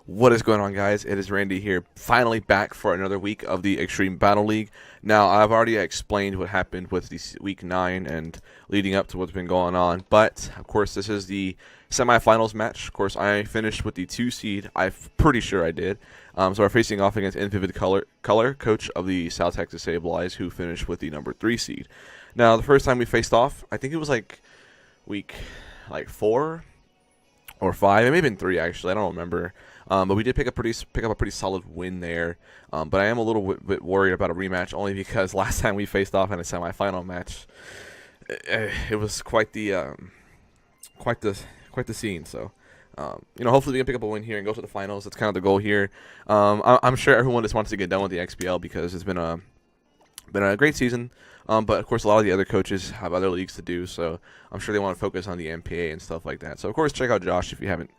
What is going on, guys? It is Randy here, finally back for another week of the Extreme Battle League. Now, I've already explained what happened with the week 9 and leading up to what's been going on, but of course this is the semifinals match. Of course, I finished with the 2 seed. I'm pretty sure I did. So we're facing off against Invivid Color, coach of the South Texas Sableyes, who finished with the number 3 seed. Now, the first time we faced off, I think it was like week 4 or 5. It may have been 3 actually. I don't remember. But we did pick up a pretty solid win there. But I am a little bit worried about a rematch, only because last time we faced off in a semifinal match, it was quite the scene. So, hopefully we can pick up a win here and go to the finals. That's kind of the goal here. I'm sure everyone just wants to get done with the XBL because it's been a great season. But of course, a lot of the other coaches have other leagues to do, so I'm sure they want to focus on the MPA and stuff like that. So of course, check out Josh if you haven't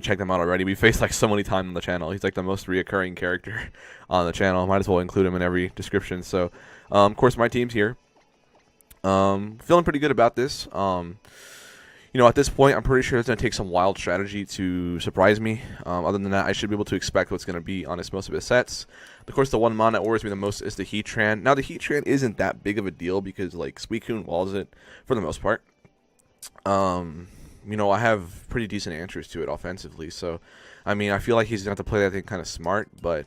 checked him out already. We faced like so many times on the channel. He's like the most reoccurring character on the channel. Might as well include him in every description. So, of course, my team's here. Feeling pretty good about this. At this point, I'm pretty sure it's going to take some wild strategy to surprise me. Other than that, I should be able to expect what's going to be on most of his sets. Of course, the one mon that worries me the most is the Heatran. Now, the Heatran isn't that big of a deal because, like, Suicune walls it for the most part. I have pretty decent answers to it offensively. So, I mean, I feel like he's going to have to play that thing kind of smart. But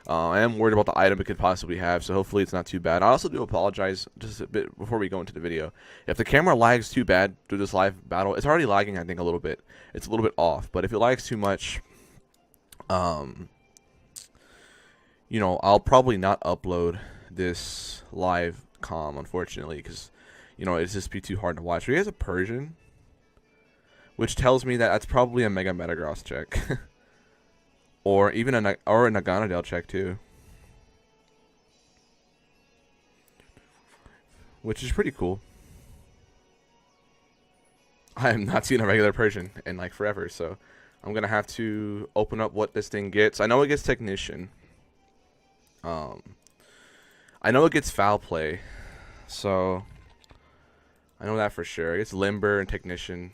I am worried about the item it could possibly have. So, hopefully, it's not too bad. I also do apologize just a bit before we go into the video. If the camera lags too bad through this live battle, it's already lagging, I think, a little bit. It's a little bit off. But if it lags too much, I'll probably not upload this live comm, unfortunately. Because, it's just be too hard to watch. So, he has a Persian, which tells me that that's probably a Mega Metagross check. Or even a Naganadel check, too. Which is pretty cool. I have not seen a regular Persian in, like, forever. So, I'm going to have to open up what this thing gets. I know it gets Technician. I know it gets Foul Play. So, I know that for sure. It gets Limber and Technician.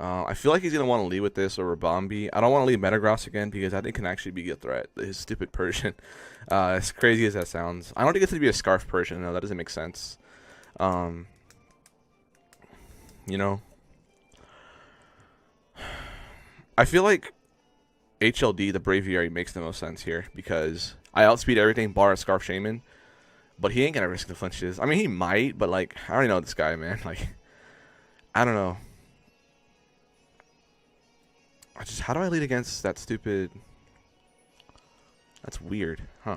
I feel like he's going to want to lead with this or Rabambi. I don't want to lead Metagross again because that thing can actually be a threat. His stupid Persian. As crazy as that sounds. I don't think it's going to be a Scarf Persian. No, that doesn't make sense. I feel like HLD, the Braviary, makes the most sense here because I outspeed everything bar a Scarf Shaman. But he ain't going to risk the flinches. I mean, he might, but, like, I already know this guy, man. Like, I don't know. How do I lead against that stupid... That's weird, huh?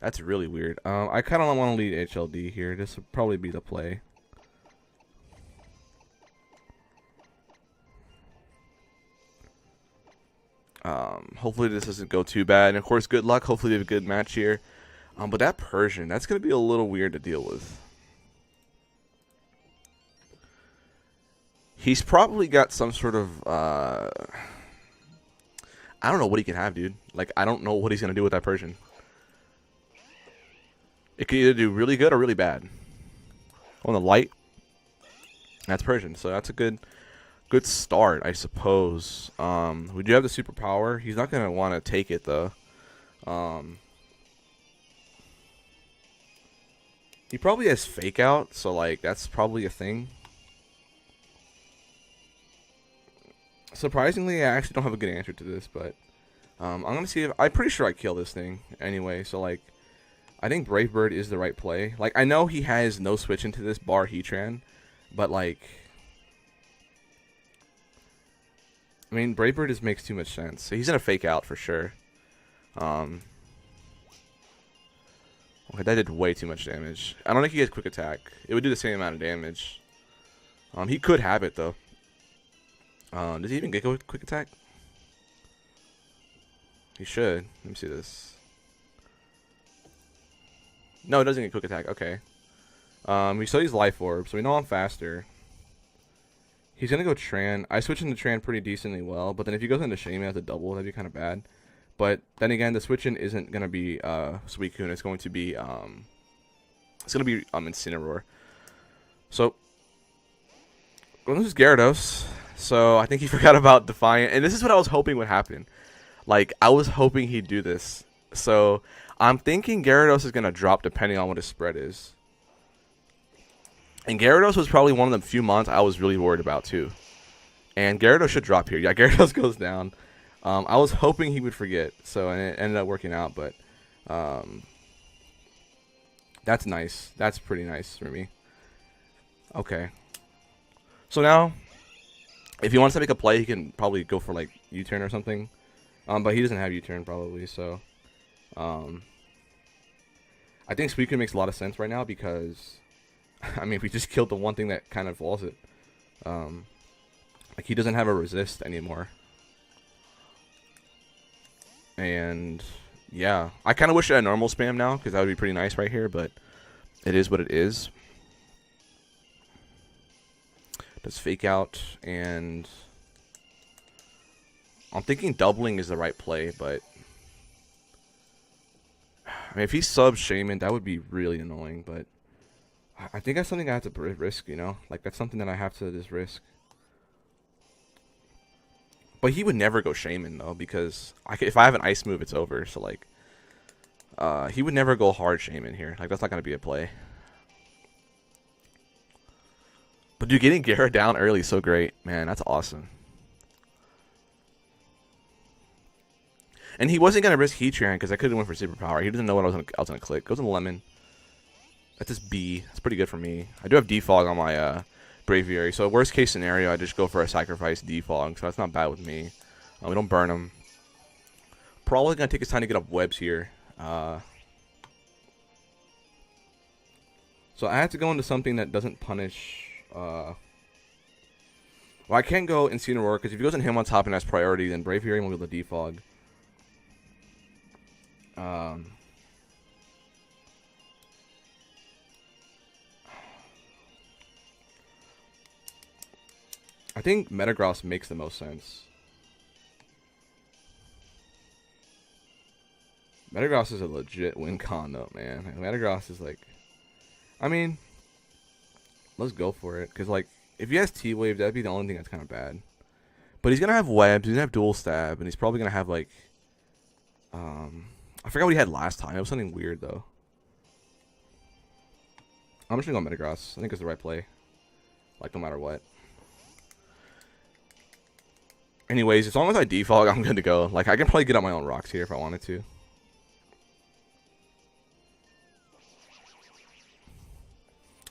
That's really weird. I kind of want to lead HLD here. This would probably be the play. Hopefully this doesn't go too bad. And, of course, good luck. Hopefully they have a good match here. But that Persian, that's going to be a little weird to deal with. He's probably got some sort of, I don't know what he can have, dude. Like, I don't know what he's going to do with that Persian. It could either do really good or really bad. On the light, that's Persian. So that's a good start, I suppose. We do have the superpower. He's not going to want to take it, though. He probably has Fake Out, so, like, that's probably a thing. Surprisingly, I actually don't have a good answer to this, but I'm going to see if... I'm pretty sure I kill this thing anyway, so, like, I think Brave Bird is the right play. Like, I know he has no switch into this bar Heatran, but, like... I mean, Brave Bird just makes too much sense. So he's going to Fake Out for sure. Okay, that did way too much damage. I don't think he has Quick Attack. It would do the same amount of damage. He could have it, though. Does he even get Quick Attack? He should. Let me see this. No, it doesn't get Quick Attack. Okay. We saw he's Life Orb, so we know I'm faster. He's going to go Tran. I switch into Tran pretty decently well, but then if he goes into Shaymin as a double, that'd be kind of bad. But then again, the switch-in isn't going to be Suicune. It's going to be Incineroar. So Well, this is Gyarados. So I think he forgot about Defiant. And this is what I was hoping would happen. Like, I was hoping he'd do this. So I'm thinking Gyarados is going to drop depending on what his spread is. And Gyarados was probably one of the few mons I was really worried about too. And Gyarados should drop here. Yeah, Gyarados goes down. I was hoping he would forget. So, and it ended up working out. But that's nice. That's pretty nice for me. Okay. So now, if he wants to make a play, he can probably go for like U-turn or something. But he doesn't have U-turn probably, so I think Suicune makes a lot of sense right now because I mean we just killed the one thing that kind of walls it. Like he doesn't have a resist anymore. And yeah, I kind of wish I had normal spam now because that would be pretty nice right here, but it is what it is. Does fake out, and I'm thinking doubling is the right play, but I mean, if he subs Shaman, that would be really annoying, but I think that's something I have to risk, you know? Like, that's something that I have to just risk. But he would never go Shaman, though, because if I have an ice move, it's over, so, like, he would never go hard Shaman here. Like, that's not going to be a play. But dude, getting Gyara down early is so great. Man, that's awesome. And he wasn't going to risk Heatran because I could have went for Superpower. He doesn't know what I was going to click. Goes in Lemon. That's his B. That's pretty good for me. I do have Defog on my Braviary. So worst case scenario, I just go for a Sacrifice Defog. So that's not bad with me. We don't burn him. Probably going to take his time to get up webs here. So I have to go into something that doesn't punish... well, I can't go Incineroar because if he goes in him on top and has priority, then Braviary will be able to defog. I think Metagross makes the most sense. Metagross is a legit win con though, man. Metagross is like, I mean, let's go for it. Because, like, if he has T-Wave, that'd be the only thing that's kind of bad. But he's going to have webs, he's going to have dual stab, and he's probably going to have, like, I forgot what he had last time. It was something weird, though. I'm just going to go Metagross. I think it's the right play. Like, no matter what. Anyways, as long as I defog, I'm good to go. Like, I can probably get up my own rocks here if I wanted to.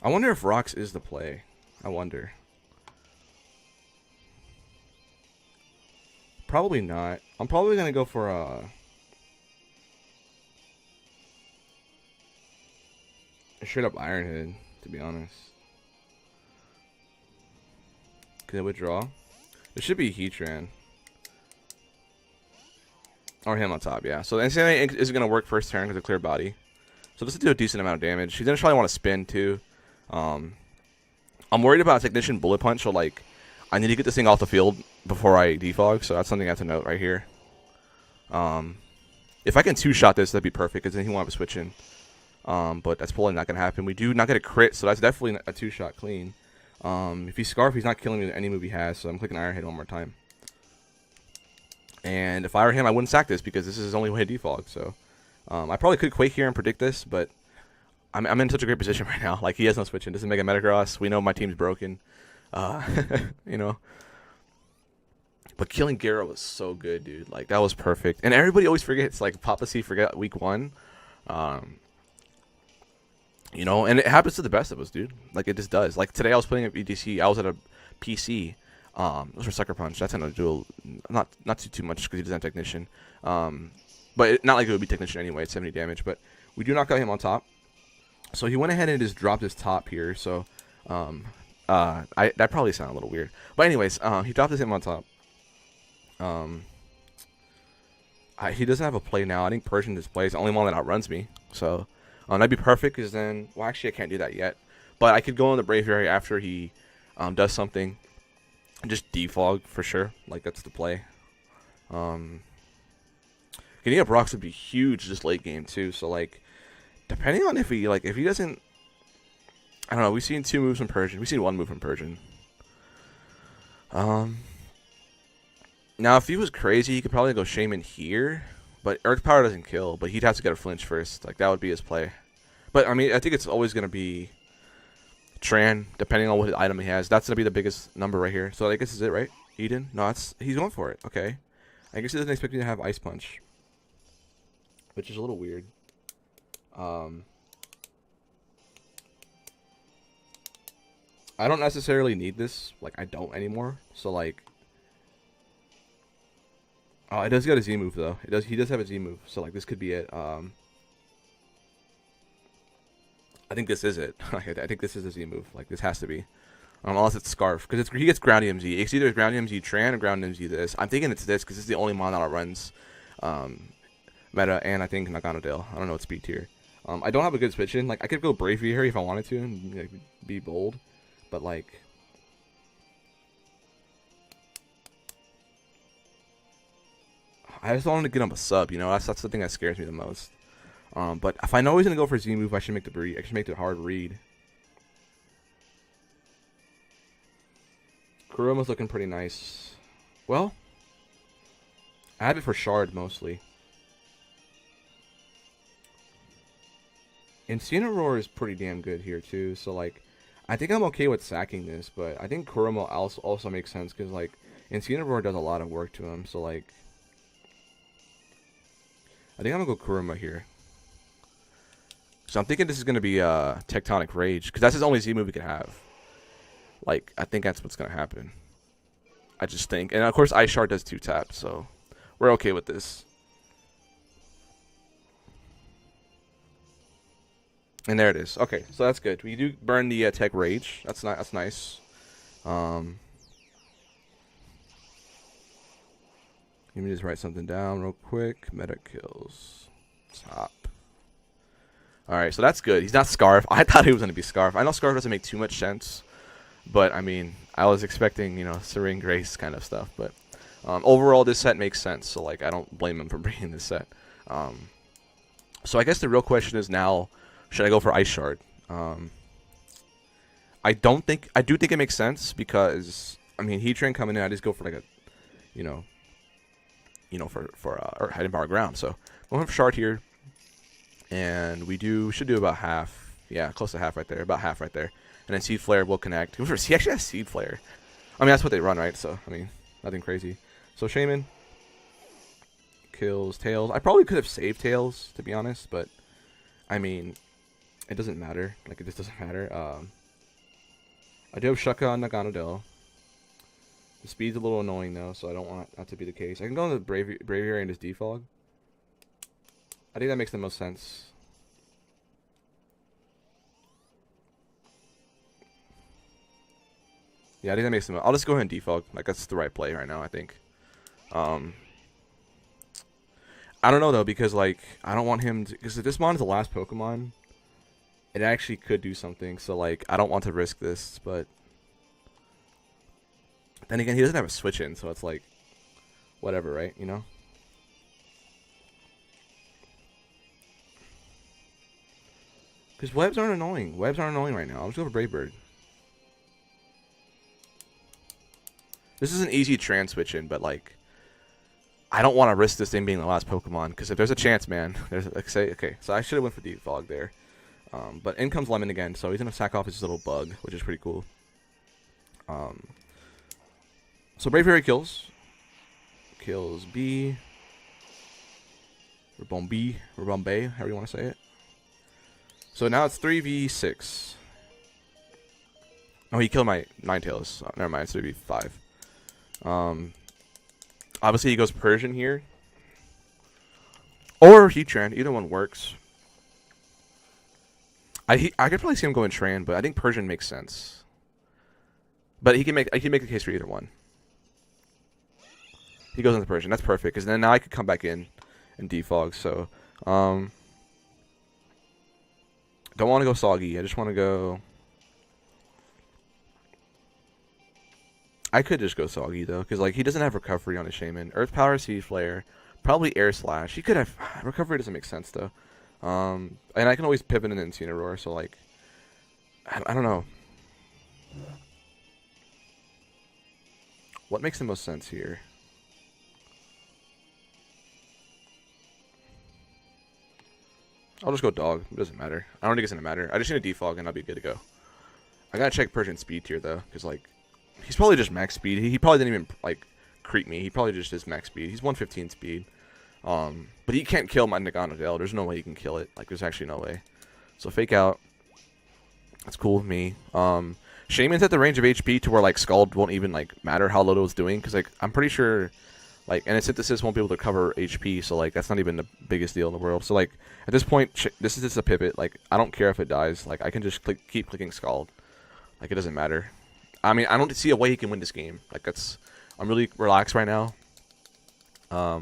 I wonder if rocks is the play. I wonder. Probably not. I'm probably going to go for a straight up Iron Head, to be honest. Can I withdraw? It should be Heatran. Or him on top, yeah. So the NCAA isn't going to work first turn because of clear body. So this will do a decent amount of damage. He's going to probably want to spin too. I'm worried about Technician Bullet Punch, so like I need to get this thing off the field before I defog, so that's something I have to note right here. If I can two-shot this, that'd be perfect, because then he won't have a switch in. But that's probably not going to happen. We do not get a crit, so that's definitely a two-shot clean. If he's Scarf, he's not killing me with any move he has, so I'm clicking Iron Head one more time. And if I were him, I wouldn't sack this, because this is his only way to defog, so... I probably could Quake here and predict this, but... I'm in such a great position right now. Like, he has no switch in. Doesn't make a Metagross. We know my team's broken. You know. But killing Gyara was so good, dude. Like, that was perfect. And everybody always forgets. Like, Papa C forgot week 1. You know, and it happens to the best of us, dude. Like, it just does. Like, today I was playing at EDC. I was at a PC. Those were Sucker Punch. That's gonna do not too much because he doesn't have Technician. But not like it would be Technician anyway. It's 70 damage. But we do knock out him on top. So he went ahead and just dropped his top here. So that probably sounded a little weird. But anyways, he dropped his him on top. He doesn't have a play now. I think Persian display is the only one that outruns me. So that'd be perfect because then... Well, actually, I can't do that yet. But I could go on the Braviary after he does something. And just defog for sure. Like, that's the play. Getting up rocks would be huge this late game, too. So, like... Depending on if he doesn't... I don't know. We've seen 2 moves from Persian. We've seen 1 move from Persian. Now if he was crazy, he could probably go Shaman here, but Earth Power doesn't kill. But he'd have to get a flinch first. Like that would be his play. But I mean, I think it's always gonna be Tran, depending on what item he has. That's gonna be the biggest number right here. So I guess this is it, right? Eden? No, he's going for it. Okay. I guess he doesn't expect me to have Ice Punch, which is a little weird. I don't necessarily need this. Like, I don't anymore. So, like... Oh, it does got a Z move, though. He does have a Z move. So, like, this could be it. I think this is it. I think this is a Z move. Like, this has to be. Unless it's Scarf. Because he gets Ground EMZ. It's either Ground EMZ Tran or Ground EMZ this. I'm thinking it's this because this is the only mon that runs meta. And I think Naganadale. I don't know what speed tier. I don't have a good switch in. Like, I could go Bravery here if I wanted to and like, be bold. But, like... I just wanted to get him a sub, you know? That's the thing that scares me the most. But if I know he's going to go for a Z move, I should make the hard read. Kuroma's looking pretty nice. Well, I have it for Shard mostly. Incineroar is pretty damn good here too, so like, I think I'm okay with sacking this, but I think Kurama also makes sense because like, Incineroar does a lot of work to him, so like, I think I'm gonna go Kurama here. So I'm thinking this is gonna be Tectonic Rage because that's his only Z move he can have. Like, I think that's what's going to happen. I just think. And, of course, Ice Shard does 2 taps, so we're okay with this. And there it is. Okay, so that's good. We do burn the Tech Rage. That's nice. Let me just write something down real quick. Meta kills. Top. Alright, so that's good. He's not Scarf. I thought he was going to be Scarf. I know Scarf doesn't make too much sense. But, I mean, I was expecting, you know, Serene Grace kind of stuff. But overall, this set makes sense. So, like, I don't blame him for bringing this set. So, I guess the real question is now, should I go for Ice Shard? I do think it makes sense because, I mean, Heatran coming in, I just go for, like, a, or Hidden Power Ground. So, we'll have Shard here. And we should do about half. Yeah, close to half right there. About half right there. And then Seed Flare will connect. He actually has Seed Flare. I mean, that's what they run, right? So, I mean, nothing crazy. So, Shaman kills Tails. I probably could have saved Tails, to be honest. But, I mean, it doesn't matter. Like, it just doesn't matter. I do have Shucka on Naganadel. The speed's a little annoying, though, so I don't want that to be the case. I can go on the Braviary and just Defog. I think that makes the most sense. Yeah, I think that makes sense. I'll just go ahead and defog. Like, that's the right play right now, I think. I don't know, though, because, like, I don't want him to... Because if this mon is the last Pokemon, it actually could do something. So, like, I don't want to risk this, but... Then again, he doesn't have a switch in, so it's, like... Whatever, right? You know? Because webs aren't annoying. Webs aren't annoying right now. I'll just go for Brave Bird. This is an easy Tran switch in, but like, I don't want to risk this thing being the last Pokemon because if there's a chance, man, there's like okay, so I should have went for Defog there, but in comes Lemon again, so he's gonna sack off his little bug, which is pretty cool. So Braviary kills B, Rabombe, however you want to say it. So now it's 3v6. Oh, he killed my Ninetales. Oh, never mind, it's 3v5. Obviously he goes Persian here. Or Heatran, either one works. I could probably see him going Tran, but I think Persian makes sense. But he can make the case for either one. He goes into Persian, that's perfect, because then now I could come back in and defog, so don't want to go Soggy, I just want to go... I could just go Soggy, though, because, like, he doesn't have Recovery on his Shaman. Earth Power, Seed Flare, probably Air Slash. He could have... Recovery doesn't make sense, though. And I can always pivot in Incineroar, so, like... I don't know. What makes the most sense here? I'll just go dog. It doesn't matter. I don't think it's gonna matter. I just need a defog and I'll be good to go. I gotta check Persian speed here though, because like he's probably just max speed. He probably didn't even like creep me. He probably just is max speed. He's 115 speed. But he can't kill my Naganadel. There's no way he can kill it. Like there's actually no way. So fake out. That's cool with me. Shaman's at the range of HP to where like Scald won't even like matter how little it's doing, because like I'm pretty sure like Antisynthesis won't be able to cover HP, so like that's not even the biggest deal in the world. So like at this point, this is just a pivot. Like I don't care if it dies. Like I can just keep clicking Scald. Like it doesn't matter. I mean, I don't see a way he can win this game. Like I'm really relaxed right now. I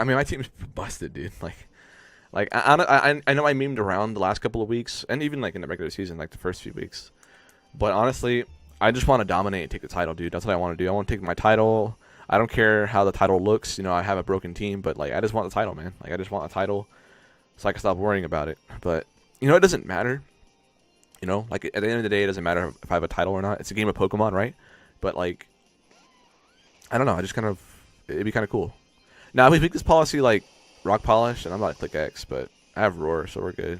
mean, my team's busted, dude. Like I know I memed around the last couple of weeks, and even like in the regular season, like the first few weeks. But honestly, I just want to dominate and take the title, dude. That's what I want to do. I want to take my title. I don't care how the title looks. You know, I have a broken team, but like I just want the title, man. Like I just want a title, so I can stop worrying about it. But you know, it doesn't matter. You know, like at the end of the day, it doesn't matter if I have a title or not. It's a game of Pokemon, right? But like, I don't know. I just kind of, it'd be kind of cool. Now, if we pick this policy like Rock Polish, and I'm about to click X, but I have Roar, so we're good.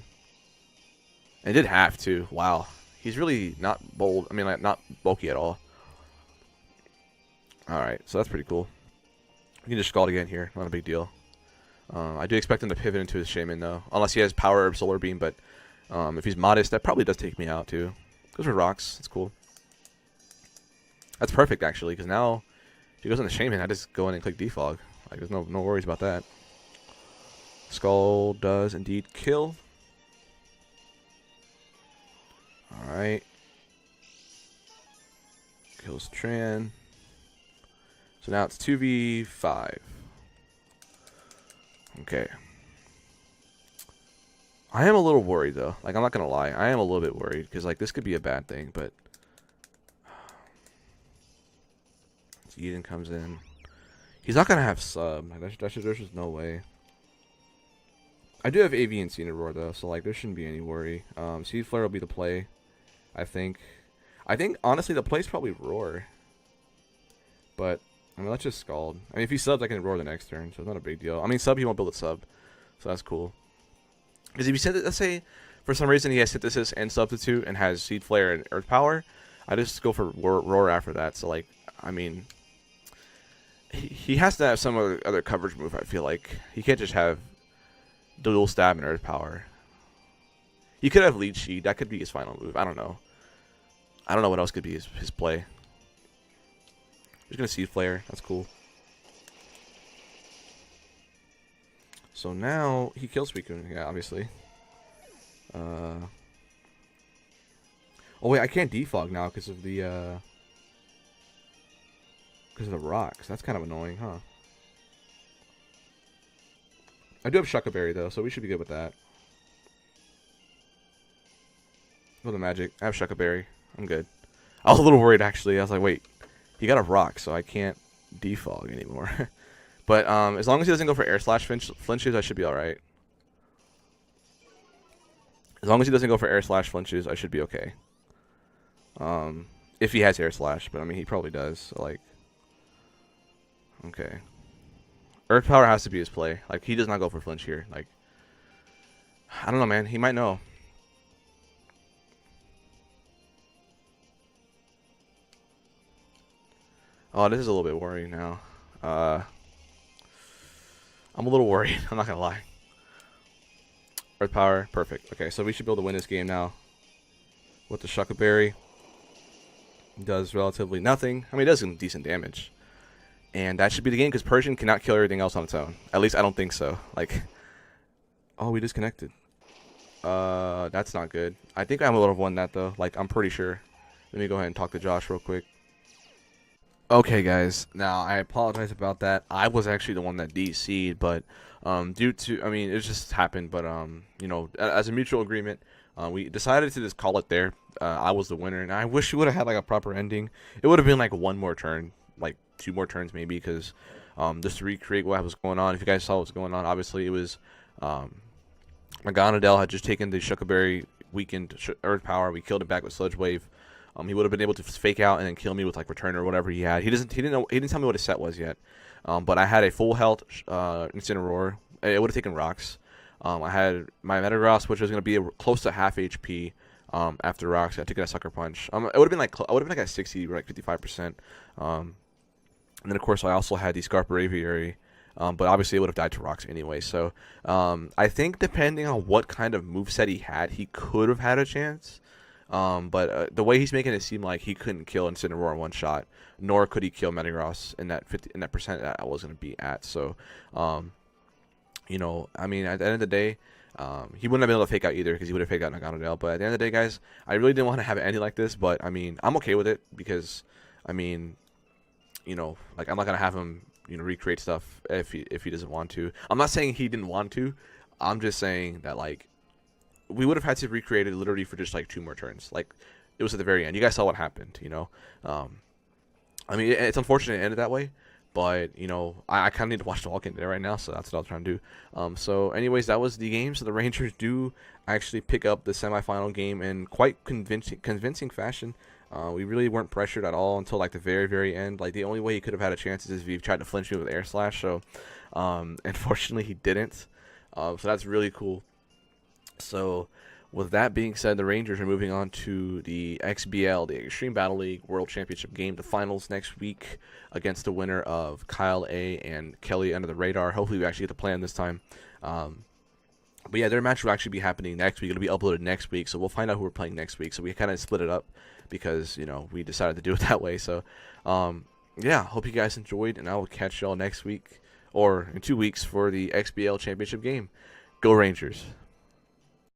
And it did have to. Wow. He's really not bold. I mean, like, not bulky at all. Alright, so that's pretty cool. We can just Scald again here. Not a big deal. I do expect him to pivot into his Shaman, though. Unless he has Power Herb, Solar Beam, but if he's modest, that probably does take me out, too. Goes for Rocks. That's cool. That's perfect, actually, because now if he goes on the Shaman, I just go in and click Defog. Like, there's no worries about that. Skull does indeed kill. Alright. Kills Tran. So now it's 2v5. Okay. I am a little worried, though. Like, I'm not going to lie. I am a little bit worried, because, like, this could be a bad thing, but Eden comes in. He's not going to have sub. Like, there's just no way. I do have AV and Cineroar, though, so, like, there shouldn't be any worry. Seed Flare will be the play, I think. I think, honestly, the play's probably Roar. But, I mean, let's just Scald. I mean, if he subs, I can Roar the next turn, so it's not a big deal. I mean, sub, he won't build a sub, so that's cool. Because if you said that, let's say, for some reason he has Synthesis and Substitute and has Seed Flare and Earth Power, I just go for Roar after that. So, like, I mean, he has to have some other coverage move, I feel like. He can't just have Dual Stab and Earth Power. He could have Lead Sheet. That could be his final move. I don't know. I don't know what else could be his play. He's going to Seed Flare. That's cool. So now he kills Suicune, yeah, obviously. Oh wait, I can't defog now because of the rocks. That's kind of annoying, huh? I do have Shucka Berry though, so we should be good with that. Go the magic. I have Shucka Berry. I'm good. I was a little worried actually. I was like, wait, he got a rock, so I can't defog anymore. But as long as he doesn't go for Air Slash flinches, I should be alright. As long as he doesn't go for Air Slash flinches, I should be okay. If he has Air Slash, but I mean he probably does. So like, okay. Earth Power has to be his play. Like he does not go for flinch here. Like, I don't know, man. He might know. Oh, this is a little bit worrying now. I'm a little worried. I'm not gonna lie. Earth Power, perfect. Okay, so we should be able to win this game now. With the Shucka Berry. Does relatively nothing. I mean, it does some decent damage. And that should be the game because Persian cannot kill everything else on its own. At least I don't think so. Like, oh, we disconnected. That's not good. I think I would have won that though. Like, I'm pretty sure. Let me go ahead and talk to Josh real quick. Okay, guys. Now, I apologize about that. I was actually the one that DC'd, but due to, I mean, it just happened. But, you know, as a mutual agreement, we decided to just call it there. I was the winner, and I wish we would have had, like, a proper ending. It would have been, like, one more turn, like, 2 more turns maybe, because just to recreate what was going on. If you guys saw what was going on, obviously, it was Naganadel had just taken the Shucka Berry weakened Earth Power. We killed it back with Sludge Wave. He would have been able to fake out and then kill me with like return or whatever he had. He didn't tell me what his set was yet. But I had a full health Incineroar. It would have taken rocks. I had my Metagross, which was going to be close to half HP. After rocks, I took a sucker punch. It would have been like at 60 or like 55%. And then of course I also had the Scarper Aviary. But obviously it would have died to rocks anyway. So I think depending on what kind of moveset he had, he could have had a chance. But the way he's making it seem like he couldn't kill Incineroar in one shot, nor could he kill Metagross in that percent that I was going to be at. So, you know, I mean, at the end of the day, he wouldn't have been able to fake out either because he would have faked out Naganadel. But at the end of the day, guys, I really didn't want to have it ending like this. But I mean, I'm okay with it because, I mean, you know, like I'm not gonna have him, you know, recreate stuff if he doesn't want to. I'm not saying he didn't want to. I'm just saying that like we would have had to recreate it literally for just like 2 more turns. Like it was at the very end. You guys saw what happened, you know. I mean, it's unfortunate it ended that way, but you know, I kind of need to watch the Vulcan there right now, so that's what I was trying to do. So anyways, that was the game. So the Rangers do actually pick up the semifinal game in quite convincing fashion. We really weren't pressured at all until like the very end. Like the only way he could have had a chance is if he tried to flinch me with Air Slash. So unfortunately he didn't. So that's really cool. So with that being said, the Rangers are moving on to the XBL, the Extreme Battle League World Championship game, the finals next week against the winner of Kyle A and Kelly Under the Radar. Hopefully we actually get to play them this time. But yeah, their match will actually be happening next week. It'll be uploaded next week, so we'll find out who we're playing next week. So we kind of split it up because, you know, we decided to do it that way. So, yeah, hope you guys enjoyed, and I will catch y'all next week or in 2 weeks for the XBL Championship game. Go Rangers!